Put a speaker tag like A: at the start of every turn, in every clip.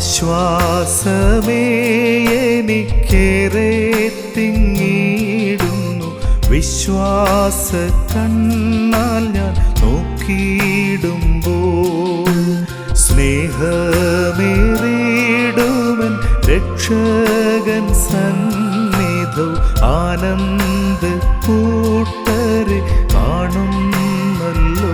A: ആശ്വാസമേ എനിക്കേറെ തിങ്ങിയിടുന്നു. വിശ്വാസ കണ്ണാൽ ഞാൻ നോക്കിയിടുമ്പോൾ സ്നേഹമേറിടുമൻ രക്ഷകൻ സന്നിധൗ ആനന്ദ കൂട്ടരെ കാണുന്നല്ലോ.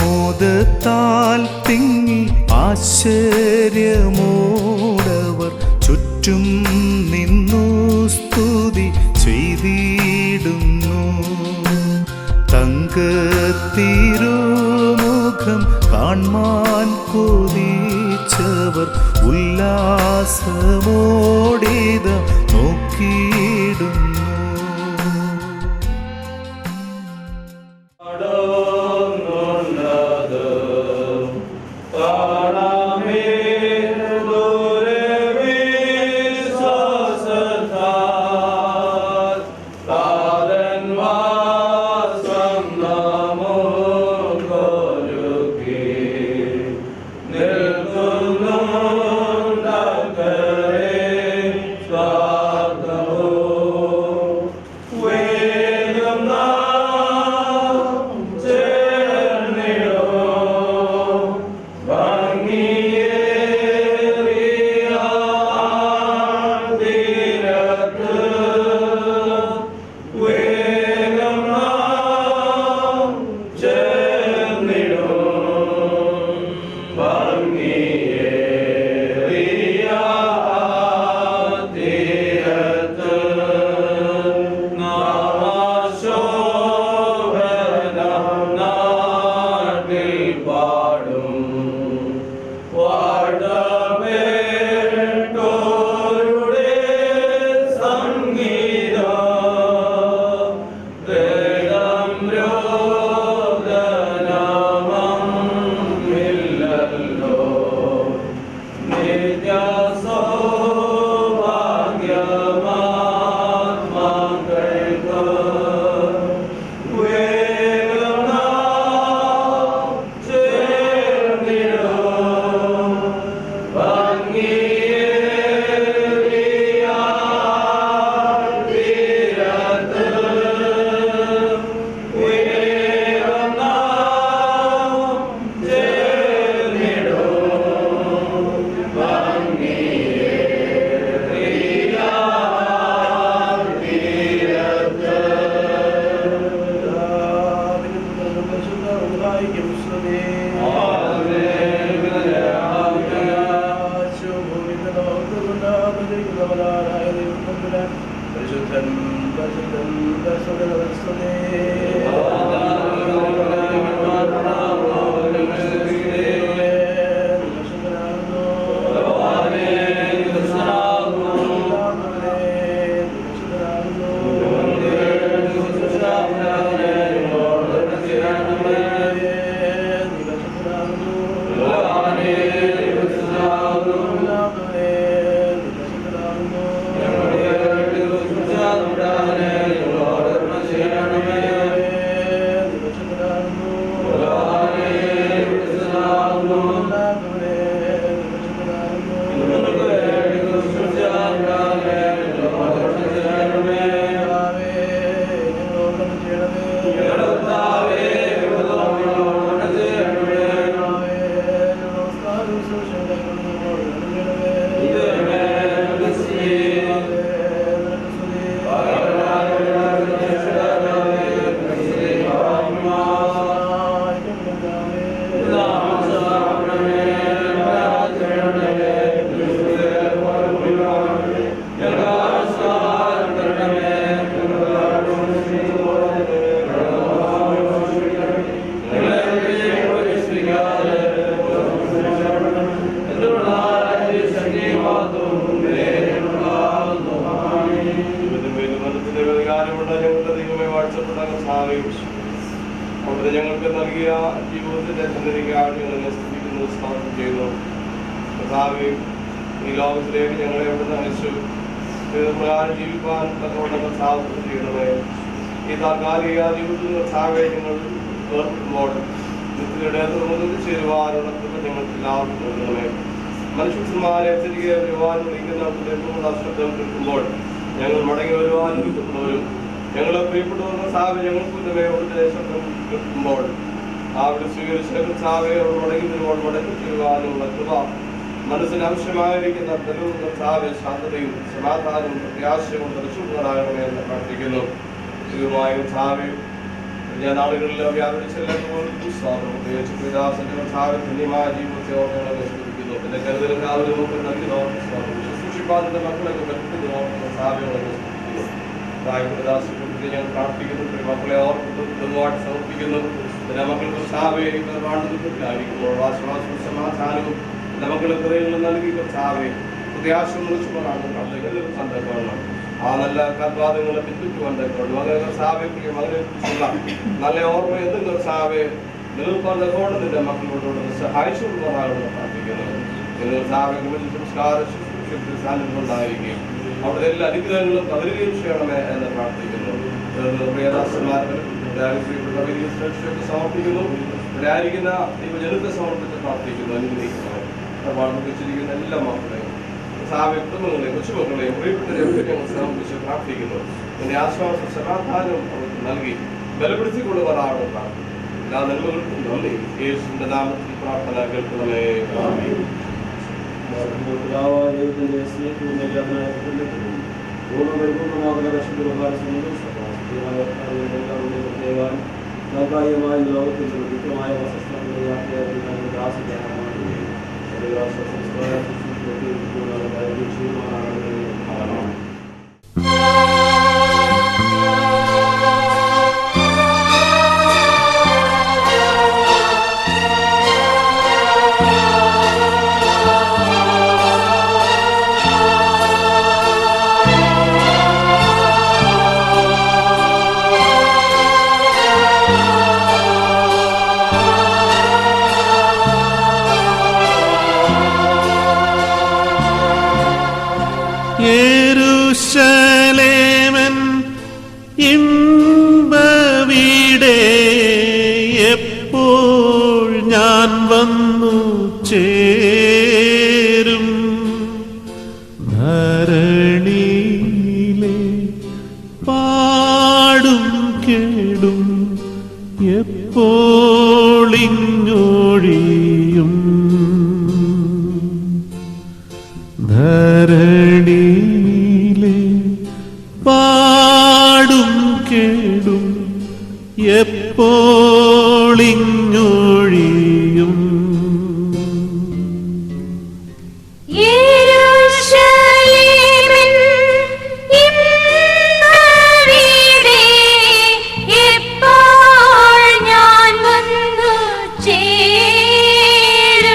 A: ആമോദത്താൽ തിങ്ങി ആശ്ചര്യമോടവർ ചുറ്റും നിന്നു സ്തുതി ചെയ്തിടുന്നു. തങ്കത്തിരുമുഖം കാൺമാൻ കൊതിച്ചവർ ഉല്ലാസമോടിത നോക്കിയിടുന്നു.
B: അവിടുത്തെ ഞങ്ങൾക്ക് നൽകിയ ജീവിതത്തിന്റെ ധന്യതയ്ക്കായി ഞങ്ങളെ സ്തുതിക്കുന്നു, സ്തോത്രം ചെയ്യുന്നു. കർത്താവേ, ഈ ലോകത്തിലേക്ക് ഞങ്ങളെ എവിടുന്ന് അയച്ചു പ്രകാരം ജീവിക്കാൻ തക്കവണ്ണം സാവധാനം ചെയ്യണമേ. ഈ താൽക്കാലിക ജീവിതത്തിൽ സാഹചര്യങ്ങൾ ഏർപ്പെടുമ്പോൾ നിത്യയുടെ ചേരുവാനുള്ള കൃപ ഞങ്ങൾക്ക് എല്ലാവർക്കും നൽകണമേ. മനുഷ്യന്മാരെ തിരികെ വരുവാനും വിളിക്കുന്ന ശബ്ദം കേൾക്കുമ്പോൾ ഞങ്ങൾ മടങ്ങി വരുവാനും നിൽക്കുന്നവരും ഞങ്ങളെ പ്രിയപ്പെട്ടവരുടെ സാഹചര്യം ഞങ്ങൾക്ക് ഉന്നമേ അവിടുത്തെ ശബ്ദം കേൾക്കുമ്പോൾ അവിടെ സ്വീകരിച്ച സാഹചര്യം മടങ്ങി വരുമ്പോൾ മടങ്ങി ചെയ്യുവാനുള്ള കൃപ മനസ്സിന് ആവശ്യമായിരിക്കുന്ന തെളിവുകൾ സാഹചര്യ ശാന്തതയും സമാധാനവും പ്രത്യാശയും തലച്ചുകൊണ്ടാകണമേ എന്ന് പ്രാർത്ഥിക്കുന്നു. ദൈവമായും സാഹചര്യം ഞാൻ നാളുകളിൽ വ്യാപരിച്ചെല്ലാം ധന്യമായ ജീവിതത്തെ ഓർമ്മകളെ ശ്രദ്ധിക്കുന്നു. എന്റെ കരുതലും കാവലും ഒക്കെ നൽകുന്നു. ശുശ്രൂഷിപ്പാതിന്റെ മക്കളൊക്കെ ബന്ധപ്പെടുന്നു. സാഹചര്യങ്ങളെ ശ്രദ്ധിക്കുന്നു. പ്രായപ്രദാസത്തെ ഞാൻ പ്രാർത്ഥിക്കുന്നു. മക്കളെ ഓർമ്മ സമർപ്പിക്കുന്നു. എന്റെ മക്കൾക്ക് സാഹചര്യം കാണുന്നതിലായിരിക്കുന്നു. ആശ്വാസവും സമാധാനവും മക്കളെ ഹൃദയങ്ങൾ നൽകി സാഹേ പ്രത്യാശം മുറിച്ചുകൊണ്ടാണ് സന്ദർഭമാണ്. ആ നല്ല കർവാദങ്ങളെ പിന്തുറ്റുവാൻ തക്കോളൂ. മകനെ സാഹചര്യം മകനെ കുറിച്ചുള്ള നല്ല ഓർമ്മ എന്തെങ്കിലും സാഹേ നിലനിൽപ്പാൻ തക്കോളം നിന്റെ മക്കളോട് സഹായിച്ചുകൊണ്ടാകണമെന്ന് പ്രാർത്ഥിക്കുന്നു. നിങ്ങൾ സാഹചര്യം സംസ്കാര ശുശ്രൂഷത്തിൽ സാന്നിധ്യമുണ്ടായിരിക്കുകയും അവിടെ എല്ലാ അനുഗ്രഹങ്ങളും പകരുകയും ചെയ്യണമേ എന്ന് പ്രാർത്ഥിക്കുന്നു. പ്രിയദാസന്മാർക്ക് സമർപ്പിക്കുന്നു. ഇവിടെ ആയിരിക്കുന്ന ദൈവജനത്തെ സമർപ്പിച്ച് പ്രാർത്ഥിക്കുന്നു. അനുഗ്രഹിക്കുന്നു. വെച്ചിരിക്കുന്ന എല്ലാ മക്കളെയും കുടുംബങ്ങളെയും കൊച്ചുമക്കളെയും പ്രിയപ്പെട്ടവരെയൊക്കെ ഞങ്ങൾ സമർപ്പിച്ച് പ്രാർത്ഥിക്കുന്നു. എന്റെ ആശ്വാസം സമാധാനം അവർക്ക് നൽകി ബലപ്പെടുത്തിക്കൊള്ളുവാനാണ് പ്രാർത്ഥിക്കുന്നു. എല്ലാ നന്മകൾക്കും നന്ദി. യേശുവിന്റെ നാമത്തിൽ പ്രാർത്ഥന കേൾക്കണമേ.
A: യെരൂശലേമൻ ഇമ്പവീടേ എപ്പോൾ ഞാൻ വന്നു ചേരും. ധരണിയിലെ പാടും കേടും എപ്പോളിങ്ങൊഴിയും. ധരണിയിലെ പാടും കേടും എപ്പോളിങ്ങൊഴിയും.
C: എപ്പോൾ ഞാൻ വന്നു ചേരും.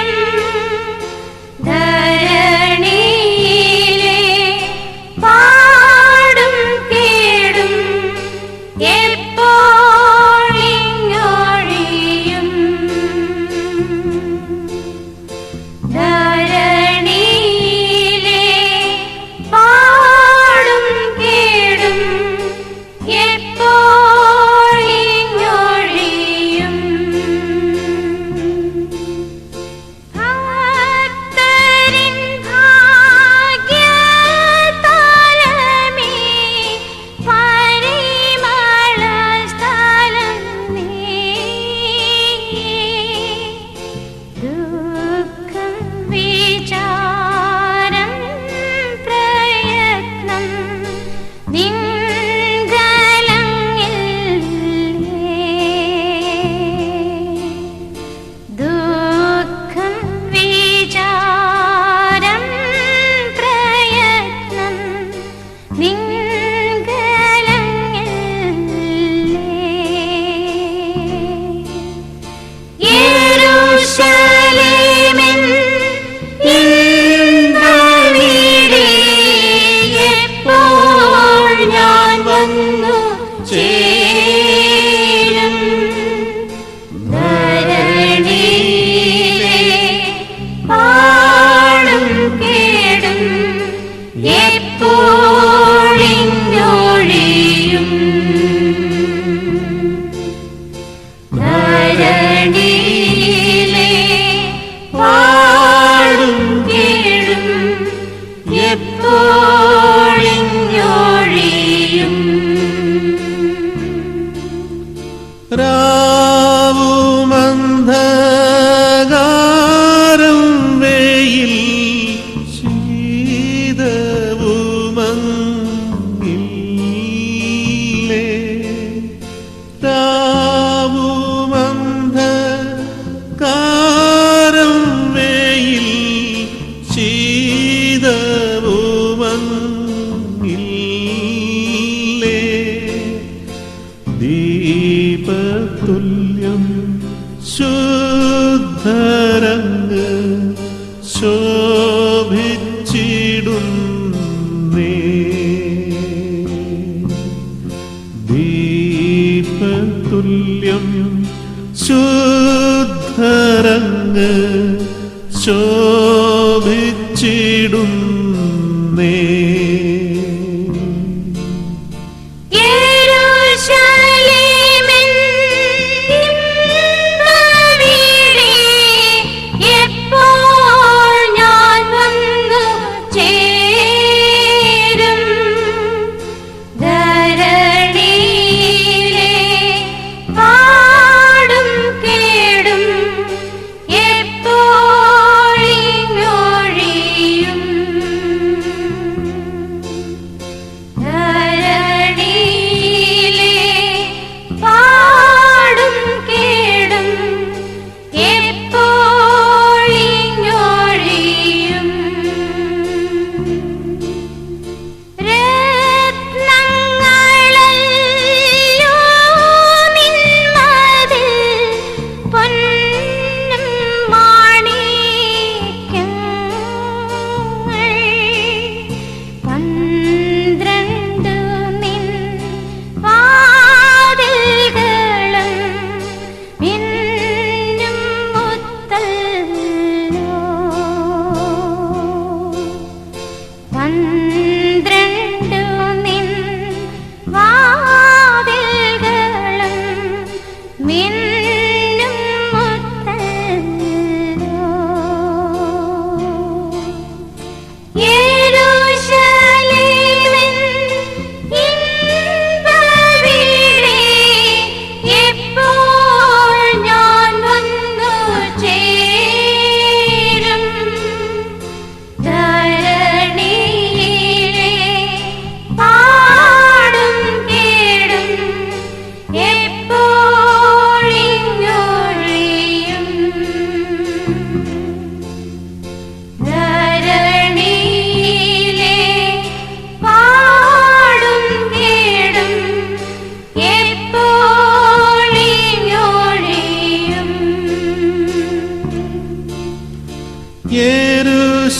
A: ശോഭിച്ചിടുന്നേ.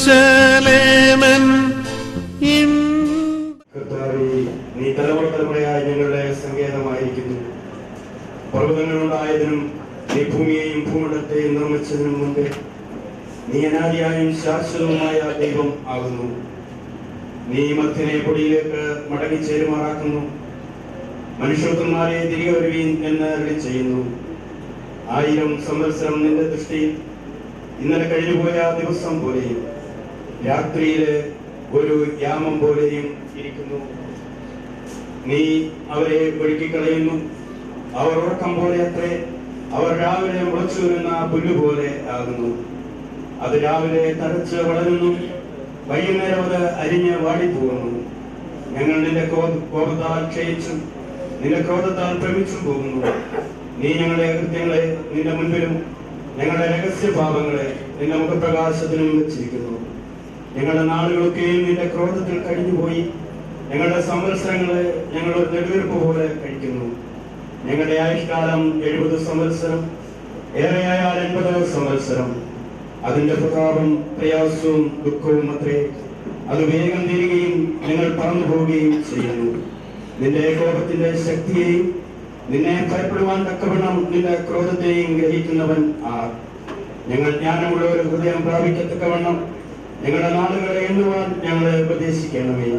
A: യെരൂശലേമൻ
C: കർത്താവേ, നീ തലമുറയായി ഞങ്ങളുടെ സങ്കേതമായിരിക്കുന്നു. പർവ്വതങ്ങളുണ്ടായതിനും നീ ഭൂമിയെയും ഭൂമണ്ഡലത്തെയും നിർമ്മിച്ചതിനും മുമ്പേ നീ അനാദിയായും ശാശ്വതവുമായ ദൈവം ആകുന്നു. നീ മധ്യനെ പൊടിയിലേക്ക് മടങ്ങിച്ചേരുമാറാക്കുന്നു. മനുഷ്യത്വന്മാരെ തിരികെ വരുവീൻ എന്ന് അരുളി ചെയ്യുന്നു. 1000 സംവത്സരം നിന്റെ ദൃഷ്ടിയിൽ ഇന്നലെ കഴിഞ്ഞുപോയ ദിവസം പോലെയും രാത്രിയിലെ ഒരു യാമം പോലെയും ഇരിക്കുന്നു. നീ അവരെ ഒഴുക്കിക്കളയുന്നു. അവർ ഉറക്കം പോലെ അത്രേ. അവർ രാവിലെ മുളച്ചു വരുന്ന പുല്ലുപോലെ ആകുന്നു. അത് രാവിലെ തഴച്ച് വളരുന്നു, വൈകുന്നേരം അത് അരിഞ്ഞ് വാടിപ്പോകുന്നു. ഞങ്ങൾ നിന്റെ കോപത്താൽ ക്ഷയിച്ചും നിന്റെ ക്രോധത്താൽ ഭ്രമിച്ചും പോകുന്നു. നീ ഞങ്ങളുടെ കൃത്യങ്ങളെ നിന്റെ മുൻപിലും ഞങ്ങളുടെ രഹസ്യ പാപങ്ങളെ നിന്റെ മുഖപ്രകാശത്തിനും വെച്ചിരിക്കുന്നു. ഞങ്ങളുടെ നാളുകളൊക്കെയും നിന്റെ ക്രോധത്തിൽ കഴിഞ്ഞുപോയി. ഞങ്ങളുടെ സംവത്സരങ്ങളെ ഞങ്ങൾ ഒരു നെടുവീർപ്പ് പോലെ കഴിക്കുന്നു. ഞങ്ങളുടെ ആയുഷ്കാലം 70 സംവത്സരം, ഏറെയായാൽ 80 സംവത്സരം. അതിന്റെ പ്രതാപം പ്രയാസവും ദുഃഖവും അത്രേ. അത് വേഗം തീരുകയും ഞങ്ങൾ പറന്നു പോവുകയും ചെയ്യുന്നു. നിന്റെ കോപത്തിന്റെ ശക്തിയെയും നിന്നെ ഭയപ്പെടുവാൻ തക്കവണ്ണം നിന്റെ ക്രോധത്തെയും ഗ്രഹിക്കുന്നവൻ ആർ? ഞങ്ങൾ ജ്ഞാനമുള്ള ഒരു ഹൃദയം പ്രാപിക്കത്തക്കവണ്ണം ഞങ്ങളുടെ നാളുകളെ എണ്ണുവാൻ ഞങ്ങളെ ഉപദേശിക്കണമേ.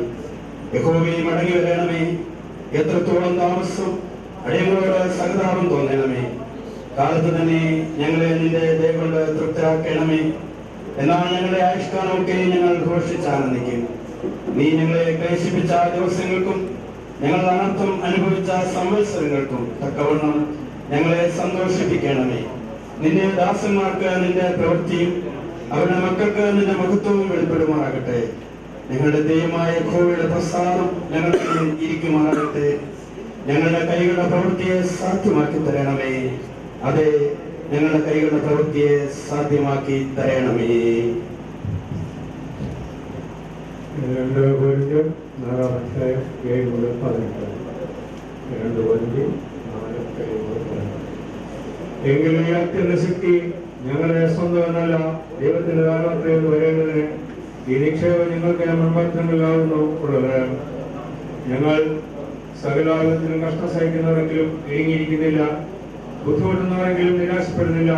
C: യഹോവേ, മടങ്ങി വരണമേ. എത്രത്തോളം താമസം അടിയങ്ങളോട് സഹതാപം തോന്നണമേ. കാലത്ത് തന്നെ ഞങ്ങളെ നിന്റെ ദയ കൊണ്ട് തൃപ്തരാക്കണമേ. എന്നാൽ ഞങ്ങളുടെ ആയുഷ്കാലമൊക്കെ ഞങ്ങൾ ഘോഷിച്ചാനന്ദിക്കും. നീ ഞങ്ങളെ ക്ലേശിപ്പിച്ച ദിവസങ്ങൾക്കും ഞങ്ങൾ അനർത്ഥം അനുഭവിച്ച സംവത്സരങ്ങൾക്കും തക്കവണ്ണം ഞങ്ങളെ സന്തോഷിപ്പിക്കണമേ. നിന്റെ ദാസന്മാർക്ക് നിന്റെ പ്രവൃത്തിയും അവരുടെ മക്കൾക്ക് നിന്റെ മഹത്വവും വെളിപ്പെടുമാറാകട്ടെ. ഞങ്ങളുടെ ദൈവമായ യഹോവയുടെ പ്രസാദം ഞങ്ങൾക്ക് ഇരിക്കുമാറാകട്ടെ. ഞങ്ങളുടെ കൈകളുടെ പ്രവൃത്തിയെ സാധ്യമാക്കി തരണമേ. അതെ, ഞങ്ങളുടെ കൈകളുടെ പ്രവൃത്തിയെ സാധ്യമാക്കി തരണമേ.
D: 2 Corinthians 4:7-18. 2 Corinthians 4:7-18. എങ്കിലും ഈ അത്യന്ത ശക്തി ഞങ്ങളുടെ സ്വന്തമെന്നല്ല, ദൈവത്തിന്റെ ദാനത്തിൽ വരേണ്ടതിന് ഈ നിക്ഷേപം നിങ്ങൾക്ക് മുൻപാത്രങ്ങളിലാവുന്നു ഉള്ളത്. ഞങ്ങൾ സകലാവിധത്തിലും കഷ്ടം സഹിക്കുന്നവരെങ്കിലും ഇടുങ്ങിയിരിക്കുന്നില്ല, ബുദ്ധിമുട്ടുന്നവരെങ്കിലും നിരാശപ്പെടുന്നില്ല.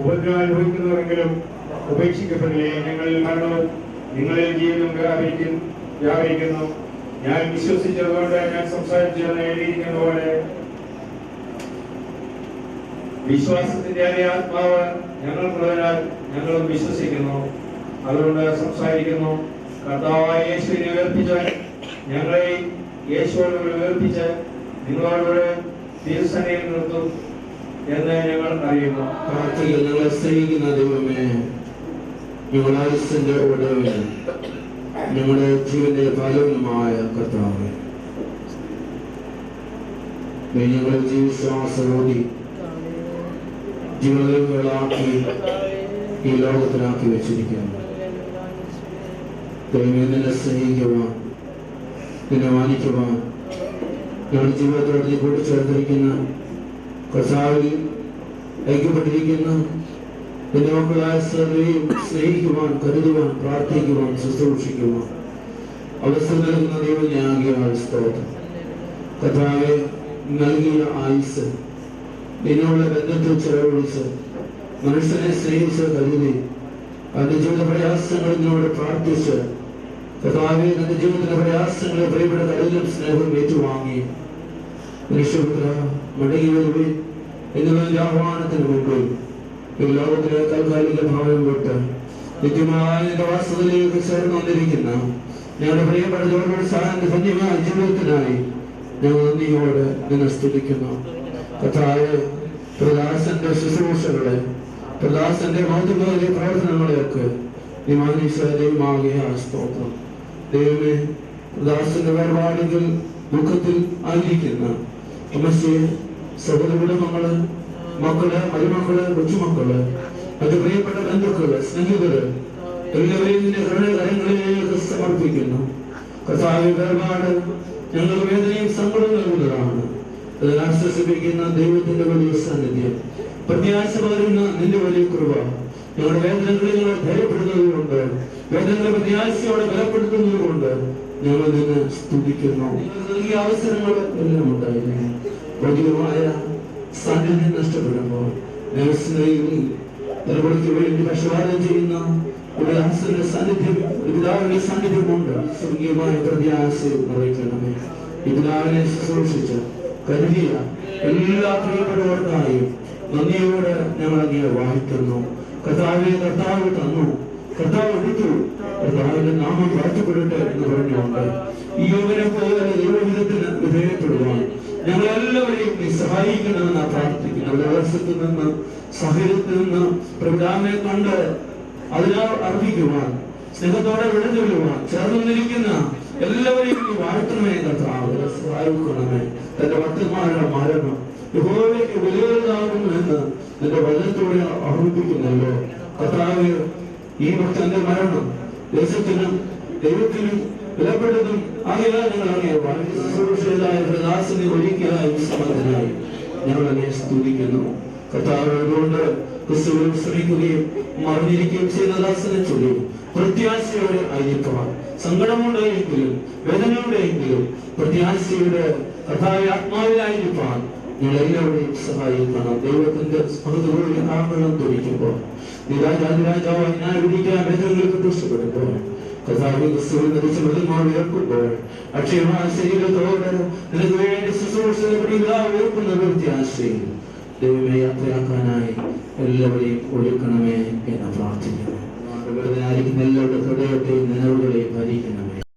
D: ഉപദ്രവം അനുഭവിക്കുന്നവരെങ്കിലും ഉപേക്ഷിക്കപ്പെടില്ലേ. ഞങ്ങളിൽ മരണവും നിങ്ങളിൽ ജീവനും വ്യാപരിക്കുന്നു. ഞാൻ വിശ്വസിച്ചതുകൊണ്ട് ഞാൻ സംസാരിച്ചതെന്ന് എഴുതിയിരിക്കുന്ന പോലെ വിശ്വാസത്തിന്റെ അതേ ആത്മാവ് ഞങ്ങൾക്കുള്ളതിനാൽ ഞങ്ങളും വിശ്വസിക്കുന്നു, അതുകൊണ്ട് സംസാരിക്കുന്നു. കർത്താവായ യേശുവിനെ ഉയർപ്പിച്ചവൻ ഞങ്ങളെ യേശുവോട് ഉയർപ്പിച്ച് നിങ്ങളോട് തിരുസന്നിധിയിൽ നിർത്തും എന്ന് ഞങ്ങൾ അറിയുന്നു.
C: പ്രാർത്ഥികൾ ഞങ്ങളെ സ്നേഹിക്കുന്ന ദൈവമേ, ഞങ്ങളുടെ ആയുസ്സിന്റെ ഉടമേ, ഞങ്ങളുടെ ജീവന്റെ ഫലവുമായ കർത്താവേ, ഞങ്ങളെ ജീവിശ്വാസോടി ജീവിതങ്ങളാക്കി ഈ ലോകത്തിലാക്കി വെച്ചിരിക്കുന്നു. ദൈവമേ, നിന്നെ സ്നേഹിക്കുവാൻ, നിന്നെ മാനിക്കുവാൻ ഞങ്ങളുടെ ജീവിതത്തോട് നീ കൂട്ടിച്ചേർത്തിരിക്കുന്ന കർത്താവിൽ ഐക്യപ്പെട്ടിരിക്കുന്ന എന്റെ മക്കളായ സർവ്വയും സ്നേഹിക്കുവാൻ, കരുതുവാൻ, പ്രാർത്ഥിക്കുവാൻ, ശുശ്രൂഷിക്കുവാൻ അവസരം നൽകുന്ന ദൈവം ഞാൻ സ്തോത്രം. കർത്താവെ, നൽകിയ ആയുസ് നിന്നുള്ള ബന്ധത്തിൽ ചെലവഴിച്ച് മനുഷ്യനെ സ്നേഹിച്ച് കരുതി അതിന്റെ ജീവിത പ്രയാസങ്ങൾ നിന്നോട് പ്രാർത്ഥിച്ച് കർത്താവെ, നിന്റെ ജീവിതത്തിലെ പ്രയാസങ്ങളെ പ്രിയപ്പെട്ട കരുതലും സ്നേഹവും ഏറ്റുവാങ്ങി മനുഷ്യപുത്ര മടങ്ങി വരുവേ എന്നുള്ളതിന്റെ ആഹ്വാനത്തിന് മുമ്പിൽ ഈ ലോകത്തിലെ താൽക്കാലിക ഭാവം വിട്ട് നിത്യമായ നിന്റെ വാസത്തിലേക്ക് ചേർന്ന് വന്നിരിക്കുന്ന ഞങ്ങളുടെ പ്രിയപ്പെട്ട ജോലിയുടെ സാധനത്തിന്റെ ധന്യമായ ജീവിതത്തിനായി ഞങ്ങൾ നന്ദിയോട് നിന്നെ സ്തുതിക്കുന്നു. കർത്താവേ, പ്രദാസന്റെ ശുശ്രൂഷകളെ, പ്രദാസന്റെ മൗലികമായ പ്രവർത്തനങ്ങളെയൊക്കെ നീ മാനിച്ച ദൈവമാകിയ സ്തോത്രം. ദൈവമേ, പ്രദാസന്റെ വേർപാടുകൾ ദുഃഖത്തിൽ ആയിരിക്കുന്ന സകല കുടുംബങ്ങള്, മക്കള്, മരുമക്കള്, കൊച്ചുമക്കള്, അത് പ്രിയപ്പെട്ട ബന്ധുക്കള്, സ്നേഹിതര് എല്ലാവരെയും നിന്റെ കരങ്ങളിലേക്ക് സമർപ്പിക്കുന്നു. കർത്താവേ, വേർപാട് ഞങ്ങൾ വേദനയും സങ്കടം നൽകുന്നതാണ്. അതിൽ ആശ്വസിപ്പിക്കുന്ന ദൈവത്തിന്റെ വലിയ സാന്നിധ്യം, പ്രത്യാശ പകരുന്ന നിന്റെ വലിയ കൃപ ഞങ്ങളുടെ വേദനകളിൽ ഞങ്ങൾ ധൈര്യപ്പെടുന്നതുകൊണ്ട്, വേദനകളെ പ്രത്യാശയോടെ ബലപ്പെടുത്തുന്നതുകൊണ്ട് ഞങ്ങൾ നിന്നെ സ്തുതിക്കുന്നു. നൽകിയ അവസരങ്ങൾ എല്ലാം ഉണ്ടായിരുന്നു. ഭൗതികമായ സാന്നിധ്യം നഷ്ടപ്പെടുമ്പോൾ നിലവിളിക്ക് വേണ്ടി പക്ഷപാതം ചെയ്യുന്ന ഒരു ദാസന്റെ സാന്നിധ്യം, ഒരു പിതാവിന്റെ സാന്നിധ്യമുണ്ട്. സ്വർഗീയമായ പ്രത്യാശയും നിറയ്ക്കണമേ. ഈ പിതാവിനെ ശുശ്രൂഷിച്ച് കരുതിയ എല്ലാ പ്രിയപ്പെട്ടവർക്കായും നന്ദിയോടെ ഞങ്ങൾ അങ്ങയെ വാഴ്ത്തുന്നു. കർത്താവെ, കർത്താവ് തന്നു, കർത്താവ് എടുത്തു, കർത്താവിന്റെ നാമം വാഴ്ത്തപ്പെടട്ടെ എന്ന് പറഞ്ഞുകൊണ്ട് ഈ യോഗനെ പോലെ ദൈവഹിതത്തിന് വിധേയപ്പെടുവാൻ ഞങ്ങളെല്ലാവരെയും നീ സഹായിക്കണമെന്ന് പ്രാർത്ഥിക്കുന്നു. ദിവസത്തിൽ നിന്ന്, സാഹചര്യത്തിൽ നിന്ന് പ്രവിധാനെ കണ്ട് അതിനാൽ അർപ്പിക്കുവാൻ, സ്നേഹത്തോടെ വിടഞ്ഞുകൊള്ളുവാൻ ചേർന്നിരിക്കുന്ന എല്ലാവരെയും നീ വാഴ്ത്തണമേ. കർത്താവ് സഹായിക്കണമേ. തന്റെ ഭക്തന്മാരുടെ മരണം യഹോവയ്ക്ക് വിലയേറിയതാകുന്നു എന്ന് നിന്റെ വചനത്തോടെ ഓർമ്മിപ്പിക്കുന്നല്ലോ. കർത്താവ്, ഈ ഭക്തന്റെ മരണം ദേശത്തിനും ദൈവത്തിനും വിലപ്പെട്ടതും ആകയാൽ ഞങ്ങൾ അങ്ങേ ശുശ്രൂഷയിലായ പ്രദാസനെ ഒരിക്കലായി സമർത്ഥനായി ഞങ്ങൾ അങ്ങേ സ്തുതിക്കുന്നു. കർത്താവിനോട് ക്രിസ്തുവിൽ ശ്രമിക്കുകയും മറിഞ്ഞിരിക്കുകയും ചെയ്ത ദാസനെ ചൊല്ലി പ്രത്യാശയോടെ ആയിരിക്കുവാൻ, സങ്കടമുണ്ടായെങ്കിലും വേദനയുടെയെങ്കിലും പ്രത്യാശയുടെ കർത്താവ് ആത്മാവിലായിരിക്കാൻ ഞങ്ങളെല്ലാവരെയും സഹായിക്കണം. ദൈവത്തിന്റെ സ്മൃതികളുടെ ആഗ്രഹം ധരിക്കുമ്പോൾ രാജാവായി ഞാൻ വിധിക്കാൻ വേദനകൾക്ക് ദുഷ്ടപ്പെടുമ്പോൾ കർത്താവ് ക്രിസ്തുവിൽ ധരിച്ച മൃഗങ്ങൾ ഉയർക്കുമ്പോൾ അക്ഷയമായ ശരീരത്തോടെ നിനക്ക് വേണ്ടി ശുശ്രൂഷ ഉയർക്കുന്ന പ്രത്യാശയിൽ ദൈവമേ യാത്രയാക്കാനായി എല്ലാവരെയും ഒരുക്കണമേ എന്ന് പ്രാർത്ഥിക്കുന്നു. വെറുതെ ആയിരിക്കുന്ന എല്ലാവരുടെ ഹൃദയത്തെയും നിലവുകളെയും ഭരിക്കണമേ.